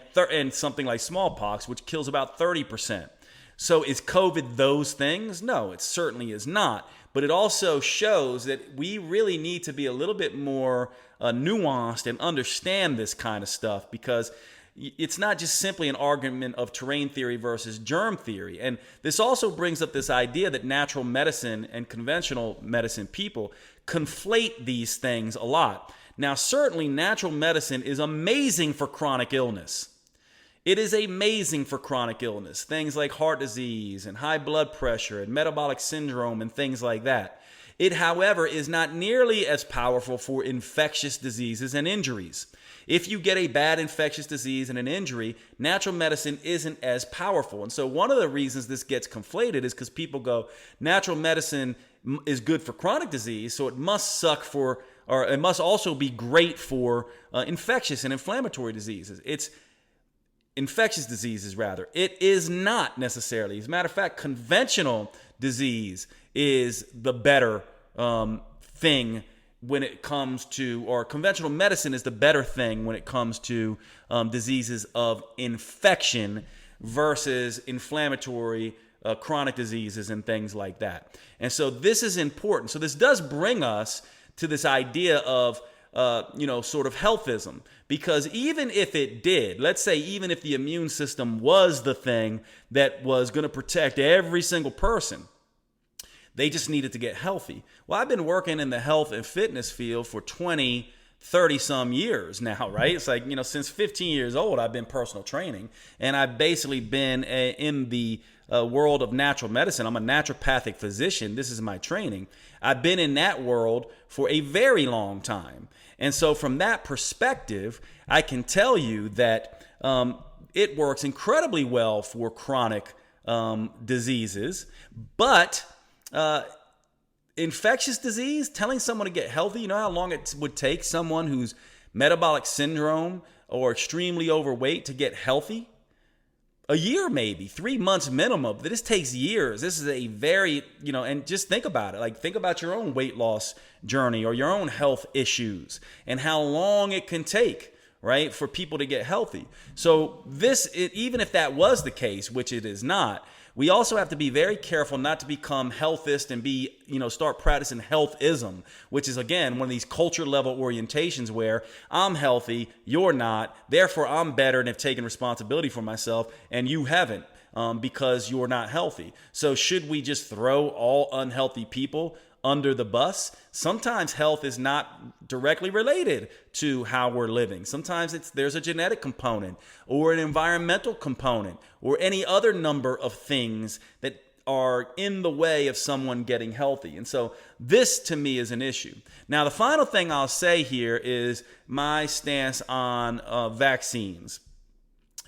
something like smallpox, which kills about 30%. So is COVID those things? No, it certainly is not. But it also shows that we really need to be a little bit more nuanced and understand this kind of stuff, because it's not just simply an argument of terrain theory versus germ theory. And this also brings up this idea that natural medicine and conventional medicine people conflate these things a lot. Now, certainly natural medicine is amazing for chronic illness. It is amazing for chronic illness, things like heart disease and high blood pressure and metabolic syndrome and things like that. It, however, is not nearly as powerful for infectious diseases and injuries. If you get a bad infectious disease and an injury, natural medicine isn't as powerful. And so one of the reasons this gets conflated is because people go, natural medicine is good for chronic disease, so it must suck for, or it must also be great for infectious and inflammatory diseases. infectious diseases rather. It is not necessarily. As a matter of fact, conventional disease is the better thing when it comes to, or conventional medicine is the better thing when it comes to diseases of infection versus inflammatory chronic diseases and things like that. And so this is important. So this does bring us to this idea of sort of healthism, because even if it did, let's say even if the immune system was the thing that was going to protect every single person, they just needed to get healthy. Well, I've been working in the health and fitness field for 30 some years now, right? It's like, since 15 years old, I've been personal training, and I've basically been in the world of natural medicine. I'm a naturopathic physician. This is my training. I've been in that world for a very long time. And so from that perspective, I can tell you that it works incredibly well for chronic diseases, but infectious disease, telling someone to get healthy, you know how long it would take someone who's metabolic syndrome or extremely overweight to get healthy? A year, maybe 3 months minimum. This takes years. This is a very, and just think about it. Like, think about your own weight loss journey or your own health issues and how long it can take, right, for people to get healthy. So even if that was the case, which it is not, we also have to be very careful not to become healthist and start practicing healthism, which is, again, one of these culture level orientations where I'm healthy, you're not, therefore I'm better and have taken responsibility for myself and you haven't because you're not healthy. So should we just throw all unhealthy people under the bus? Sometimes health is not directly related to how we're living. Sometimes there's a genetic component or an environmental component or any other number of things that are in the way of someone getting healthy. And so this to me is an issue. Now, the final thing I'll say here is my stance on vaccines.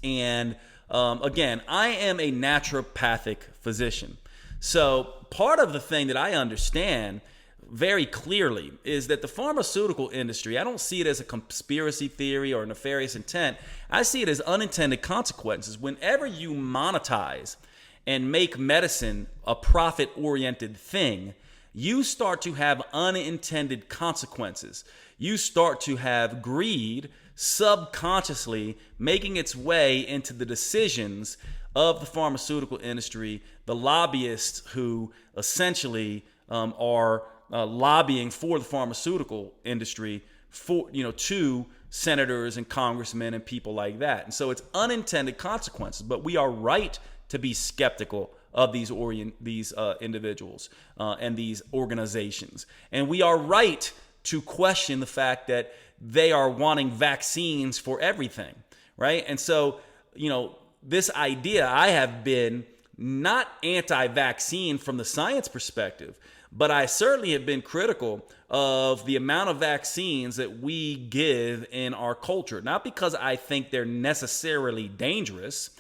And again, I am a naturopathic physician. So part of the thing that I understand very clearly is that the pharmaceutical industry, I don't see it as a conspiracy theory or nefarious intent. I see it as unintended consequences. Whenever you monetize and make medicine a profit-oriented thing, you start to have unintended consequences. You start to have greed subconsciously making its way into the decisions of the pharmaceutical industry, the lobbyists who essentially are lobbying for the pharmaceutical industry for to senators and congressmen and people like that. And so it's unintended consequences, but we are right to be skeptical of these individuals and these organizations. And we are right to question the fact that they are wanting vaccines for everything, right? And so, this idea, I have been not anti-vaccine from the science perspective, but I certainly have been critical of the amount of vaccines that we give in our culture. Not because I think they're necessarily dangerous,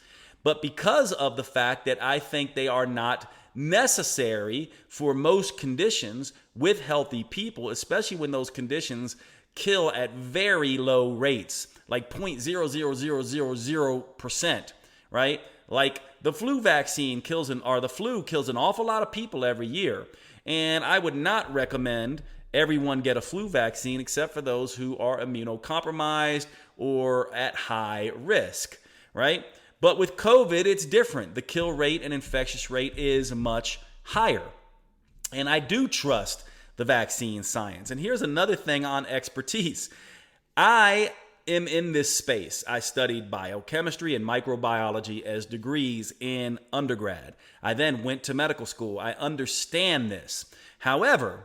but because of the fact that I think they are not necessary for most conditions with healthy people, especially when those conditions kill at very low rates, like 0.00000%. Right? Like the flu vaccine the flu kills an awful lot of people every year. And I would not recommend everyone get a flu vaccine except for those who are immunocompromised or at high risk, right? But with COVID, it's different. The kill rate and infectious rate is much higher. And I do trust the vaccine science. And here's another thing on expertise. I am in this space. I studied biochemistry and microbiology as degrees in undergrad. I then went to medical school. I understand this. However,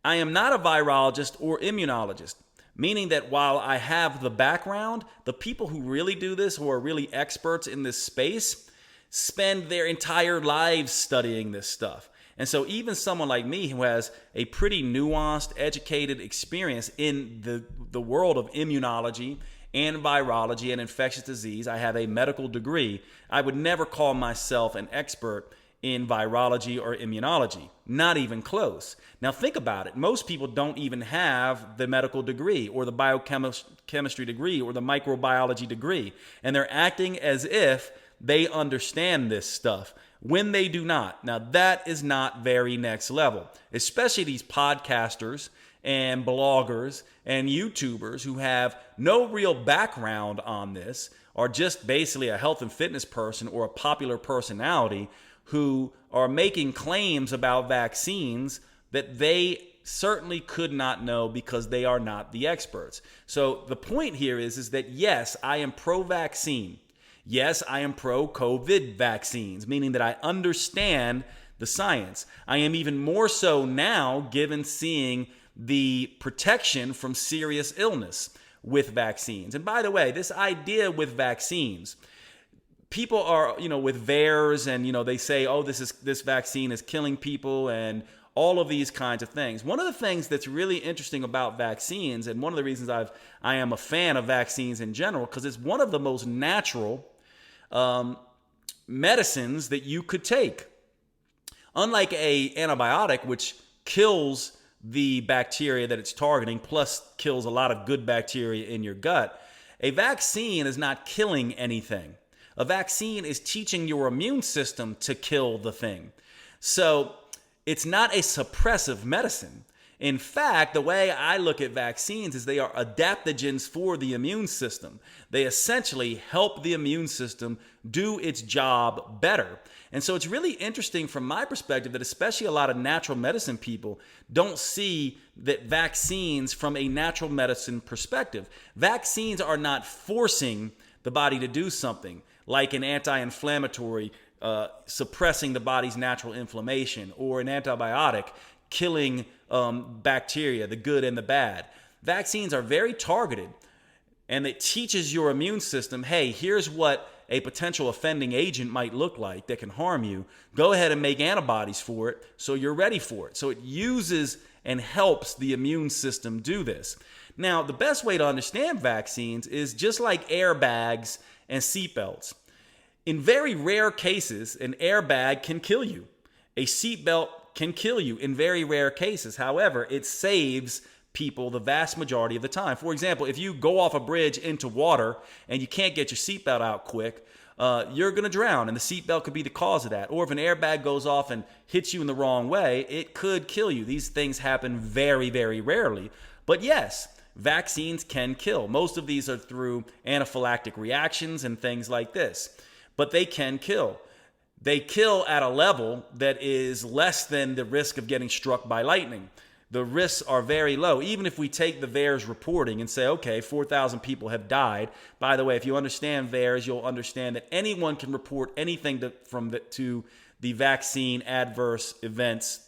I am not a virologist or immunologist, meaning that while I have the background, the people who really do this, who are really experts in this space, spend their entire lives studying this stuff. And so even someone like me who has a pretty nuanced, educated experience in the world of immunology and virology and infectious disease, I have a medical degree, I would never call myself an expert in virology or immunology. Not even close. Now think about it. Most people don't even have the medical degree or the biochemistry degree or the microbiology degree. And they're acting as if they understand this stuff when they do not. Now that is not very next level, especially these podcasters and bloggers and YouTubers who have no real background on this, are just basically a health and fitness person or a popular personality who are making claims about vaccines that they certainly could not know because they are not the experts. So the point here is that yes, I am pro-vaccine. Yes, I am pro-COVID vaccines, meaning that I understand the science. I am even more so now given seeing the protection from serious illness with vaccines. And by the way, this idea with vaccines, people are, with VAERS and, they say, oh, this vaccine is killing people and all of these kinds of things. One of the things that's really interesting about vaccines, and one of the reasons I am a fan of vaccines in general, because it's one of the most natural medicines that you could take. Unlike a antibiotic, which kills the bacteria that it's targeting, plus kills a lot of good bacteria in your gut, a vaccine is not killing anything. A vaccine is teaching your immune system to kill the thing. So it's not a suppressive medicine. In fact, the way I look at vaccines is they are adaptogens for the immune system. They essentially help the immune system do its job better. And so it's really interesting from my perspective that especially a lot of natural medicine people don't see that vaccines from a natural medicine perspective. Vaccines are not forcing the body to do something like an anti-inflammatory suppressing the body's natural inflammation, or an antibiotic killing bacteria, the good and the bad. Vaccines are very targeted, and it teaches your immune system, hey, here's what a potential offending agent might look like that can harm you. Go ahead and make antibodies for it so you're ready for it. So it uses and helps the immune system do this. Now, the best way to understand vaccines is just like airbags and seatbelts. In very rare cases, an airbag can kill you. A seatbelt can kill you in very rare cases. However, it saves people the vast majority of the time. For example, if you go off a bridge into water and you can't get your seatbelt out quick, you're going to drown, and the seatbelt could be the cause of that. Or if an airbag goes off and hits you in the wrong way, it could kill you. These things happen very, very rarely. But yes, vaccines can kill. Most of these are through anaphylactic reactions and things like this. But they can kill. They kill at a level that is less than the risk of getting struck by lightning. The risks are very low. Even if we take the VAERS reporting and say, okay, 4,000 people have died. By the way, if you understand VAERS, you'll understand that anyone can report anything to the vaccine adverse events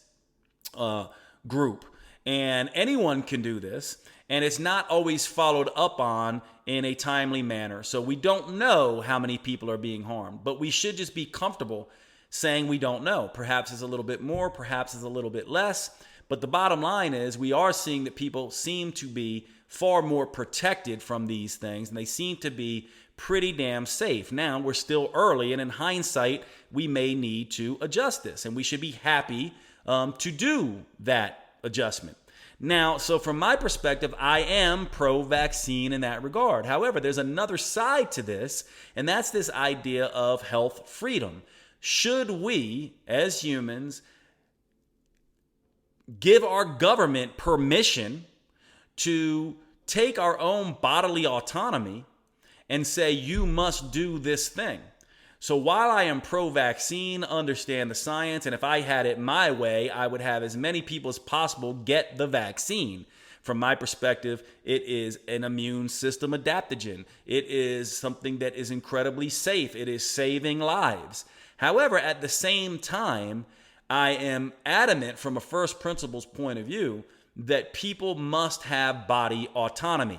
group. And anyone can do this. And it's not always followed up on in a timely manner. So we don't know how many people are being harmed, but we should just be comfortable saying we don't know. Perhaps it's a little bit more, perhaps it's a little bit less. But the bottom line is we are seeing that people seem to be far more protected from these things, and they seem to be pretty damn safe. Now, we're still early, and in hindsight, we may need to adjust this, and we should be happy to do that adjustment. Now, so from my perspective, I am pro-vaccine in that regard. However, there's another side to this, and that's this idea of health freedom. Should we, as humans, give our government permission to take our own bodily autonomy and say, you must do this thing? So while I am pro-vaccine, understand the science, and if I had it my way, I would have as many people as possible get the vaccine. From my perspective, it is an immune system adaptogen. It is something that is incredibly safe. It is saving lives. However, at the same time, I am adamant from a first principles point of view that people must have body autonomy.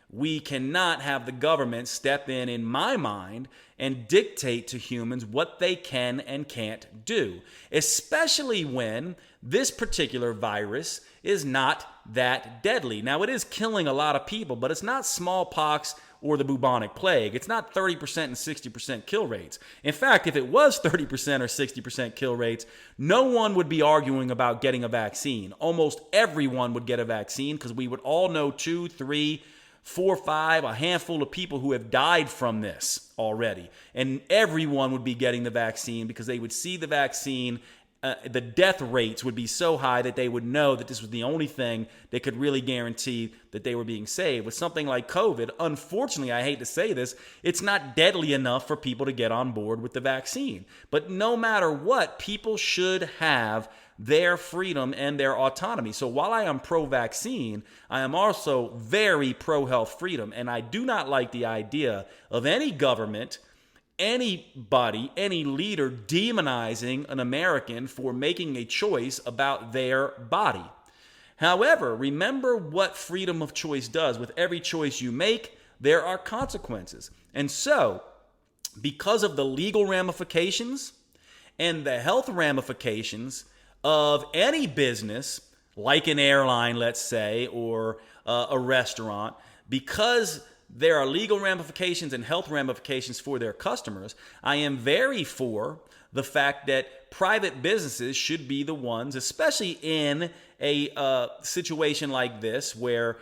We cannot have the government step in my mind, and dictate to humans what they can and can't do, especially when this particular virus is not that deadly. Now, it is killing a lot of people, but it's not smallpox or the bubonic plague. It's not 30% and 60% kill rates. In fact, if it was 30% or 60% kill rates, no one would be arguing about getting a vaccine. Almost everyone would get a vaccine because we would all know 2, 3, 4, 5, a handful of people who have died from this already. And everyone would be getting the vaccine because they would see the vaccine. The death rates would be so high that they would know that this was the only thing that could really guarantee that they were being saved. With something like COVID, unfortunately, I hate to say this, it's not deadly enough for people to get on board with the vaccine. But no matter what, people should have their freedom and their autonomy. So while I am pro-vaccine, I am also very pro-health freedom. And I do not like the idea of any government, anybody, any leader demonizing an American for making a choice about their body. However, remember what freedom of choice does. With every choice you make, there are consequences. And so, because of the legal ramifications and the health ramifications of any business, like an airline, let's say, or a restaurant, because there are legal ramifications and health ramifications for their customers, I am very for the fact that private businesses should be the ones, especially in a situation like this where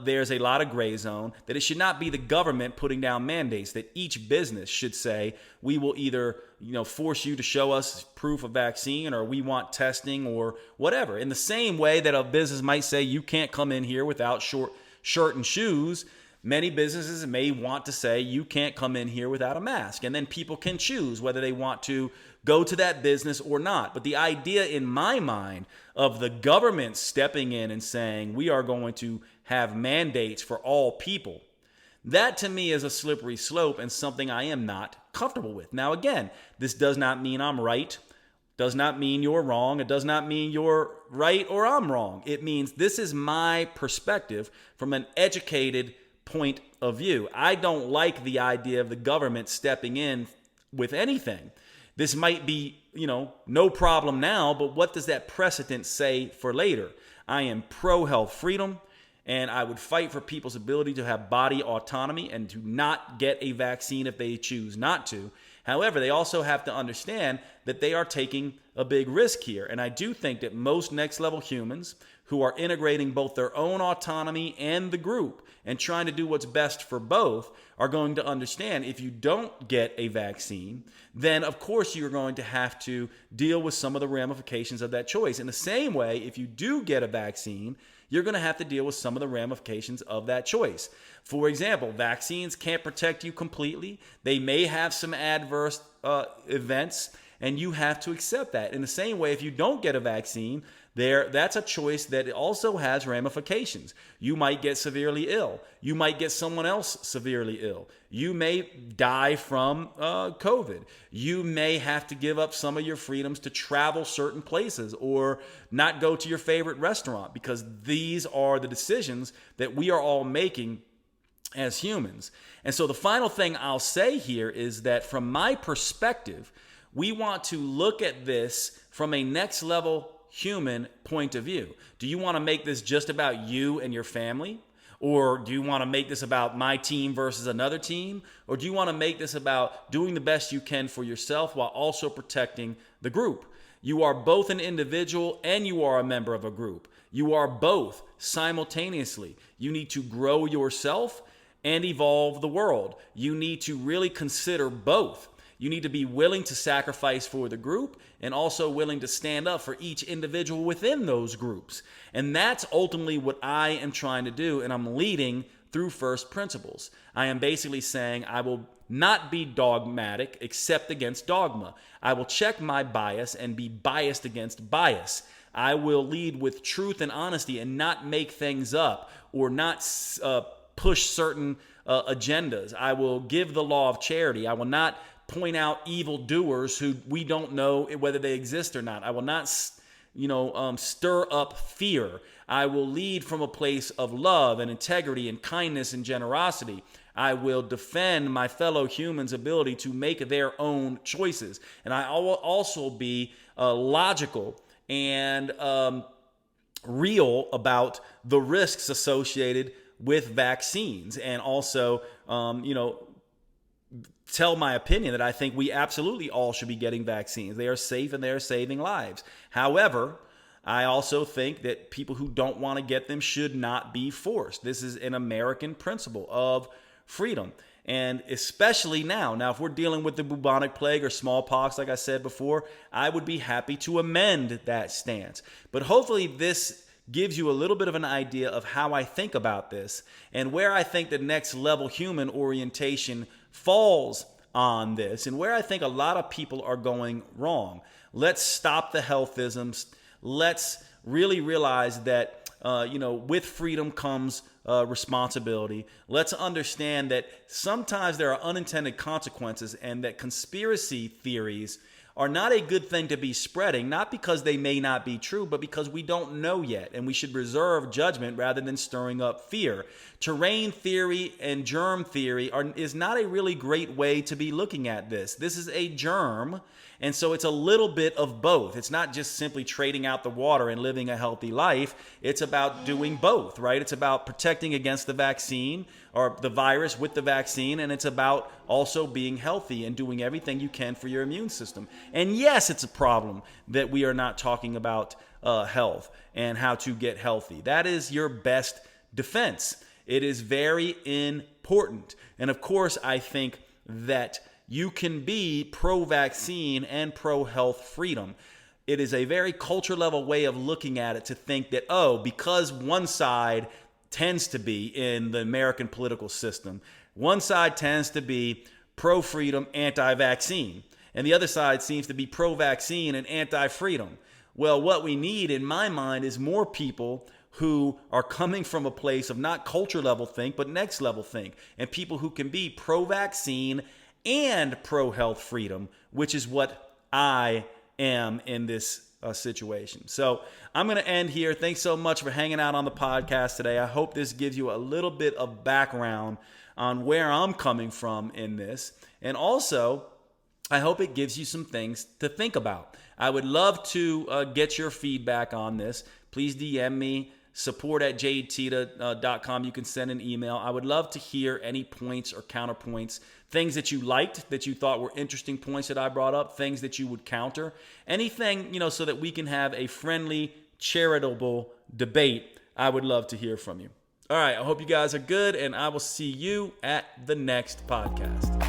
there's a lot of gray zone, that it should not be the government putting down mandates, that each business should say, we will either force you to show us proof of vaccine, or we want testing, or whatever. In the same way that a business might say, you can't come in here without shirt and shoes, many businesses may want to say you can't come in here without a mask, and then people can choose whether they want to go to that business or not. But the idea in my mind of the government stepping in and saying we are going to have mandates for all people, that to me is a slippery slope and something I am not comfortable with. Now again, this does not mean I'm right, does not mean you're wrong, it does not mean you're right or I'm wrong. It means this is my perspective from an educated point of view. I don't like the idea of the government stepping in with anything. This might be, no problem now, but what does that precedent say for later? I am pro-health freedom, and I would fight for people's ability to have body autonomy and to not get a vaccine if they choose not to. However, they also have to understand that they are taking a big risk here. And I do think that most next level humans who are integrating both their own autonomy and the group and trying to do what's best for both are going to understand if you don't get a vaccine, then of course you're going to have to deal with some of the ramifications of that choice. In the same way, if you do get a vaccine, you're going to have to deal with some of the ramifications of that choice. For example, vaccines can't protect you completely. They may have some adverse events, and you have to accept that. In the same way, if you don't get a vaccine, that's a choice that also has ramifications. You might get severely ill. You might get someone else severely ill. You may die from COVID. You may have to give up some of your freedoms to travel certain places or not go to your favorite restaurant, because these are the decisions that we are all making as humans. And so the final thing I'll say here is that from my perspective, we want to look at this from a next level human point of view. Do you want to make this just about you and your family? Or do you want to make this about my team versus another team? Or do you want to make this about doing the best you can for yourself while also protecting the group? You are both an individual and you are a member of a group. You are both simultaneously. You need to grow yourself and evolve the world. You need to really consider both. You need to be willing to sacrifice for the group and also willing to stand up for each individual within those groups. And that's ultimately what I am trying to do, and I'm leading through first principles. I am basically saying I will not be dogmatic except against dogma. I will check my bias and be biased against bias. I will lead with truth and honesty and not make things up or not push certain agendas. I will give the law of charity. I will not point out evildoers who we don't know whether they exist or not. I will not, stir up fear. I will lead from a place of love and integrity and kindness and generosity. I will defend my fellow humans' ability to make their own choices. And I will also be logical and real about the risks associated with vaccines, and also, tell my opinion that I think we absolutely all should be getting vaccines. They are safe and they are saving lives. However, I also think that people who don't want to get them should not be forced. This is an American principle of freedom. And especially now, if we're dealing with the bubonic plague or smallpox, like I said before, I would be happy to amend that stance. But hopefully this gives you a little bit of an idea of how I think about this and where I think the next level human orientation falls on this, and where I think a lot of people are going wrong. Let's stop the healthisms. Let's really realize that, with freedom comes responsibility. Let's understand that sometimes there are unintended consequences, and that conspiracy theories are not a good thing to be spreading, not because they may not be true, but because we don't know yet, and we should reserve judgment rather than stirring up fear. Terrain theory and germ theory is not a really great way to be looking at this. This is a germ, and so it's a little bit of both. It's not just simply trading out the water and living a healthy life. It's about doing both, right? It's about protecting against the vaccine or the virus with the vaccine, and it's about also being healthy and doing everything you can for your immune system. And yes, it's a problem that we are not talking about health and how to get healthy. That is your best defense. It is very important. And of course, I think that you can be pro-vaccine and pro-health freedom. It is a very culture level way of looking at it to think that, because one side tends to be in the American political system, one side tends to be pro-freedom, anti-vaccine, and the other side seems to be pro-vaccine and anti-freedom. Well, what we need, in my mind, is more people who are coming from a place of not culture level think, but next level think, and people who can be pro-vaccine and pro-health freedom, which is what I am in this situation. So I'm going to end here. Thanks so much for hanging out on the podcast today. I hope this gives you a little bit of background on where I'm coming from in this. And also, I hope it gives you some things to think about. I would love to get your feedback on this. Please DM me, support@jadeteta.com. You can send an email. I would love to hear any points or counterpoints, things that you liked, that you thought were interesting points that I brought up, things that you would counter, anything, so that we can have a friendly, charitable debate. I would love to hear from you. All right, I hope you guys are good, and I will see you at the next podcast.